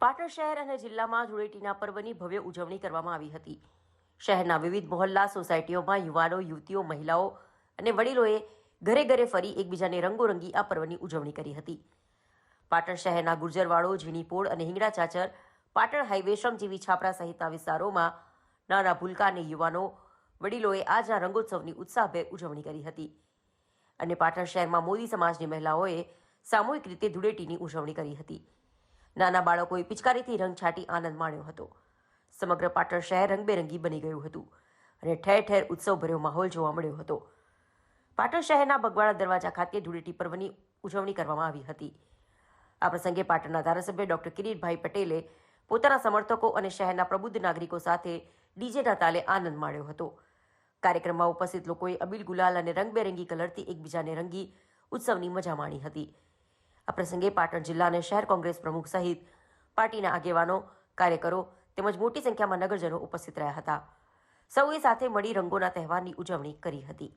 પાટણ શહેર અને જિલ્લામાં ધૂળેટીના પર્વની ભવ્ય ઉજવણી કરવામાં આવી હતી. શહેરના વિવિધ મોહલ્લા સોસાયટીઓમાં યુવાનો, યુવતીઓ, મહિલાઓ અને વડીલોએ ઘરે ઘરે ફરી એકબીજાને રંગોરંગી આ પર્વની ઉજવણી કરી હતી. પાટણ શહેરના ગુર્જરવાડો, ઝીણીપોળ અને હિંગળા ચાચર, પાટણ હાઈવે, શ્રમજીવી છાપરા સહિતના વિસ્તારોમાં નાના ભૂલકા અને યુવાનો, વડીલોએ આજના રંગોત્સવની ઉત્સાહભેર ઉજવણી કરી હતી. અને પાટણ શહેરમાં મોદી સમાજની મહિલાઓએ સામૂહિક રીતે ધૂળેટીની ઉજવણી કરી હતી. નાના બાળકોએ પિચકારીથી રંગ છાંટી આનંદ માણ્યો હતો. સમગ્ર પાટણ શહેર રંગબેરંગી બની ગયું હતું અને ઠેર ઠેર ઉત્સવભર્યો માહોલ જોવા મળ્યો હતો. પાટણ શહેરના બગવાડા દરવાજા ખાતે ધૂળેટી પર્વની ઉજવણી કરવામાં આવી હતી. આ પ્રસંગે પાટણના ધારાસભ્ય ડોક્ટર કિરીટભાઈ પટેલે પોતાના સમર્થકો અને શહેરના પ્રબુદ્ધ નાગરિકો સાથે ડીજેના તાલે આનંદ માણ્યો હતો. કાર્યક્રમમાં ઉપસ્થિત લોકોએ અબીલ, ગુલાલ અને રંગબેરંગી કલરથી એકબીજાને રંગી ઉત્સવની મજા માણી હતી. આ પ્રસંગે પાટણ જિલ્લા અને શહેર કોંગ્રેસ પ્રમુખ સહિત પાર્ટીના આગેવાનો, કાર્યકરો તેમજ મોટી સંખ્યામાં નગરજનો ઉપસ્થિત રહ્યા હતા. સૌએ સાથે મળી રંગોના તહેવારની ઉજવણી કરી હતી.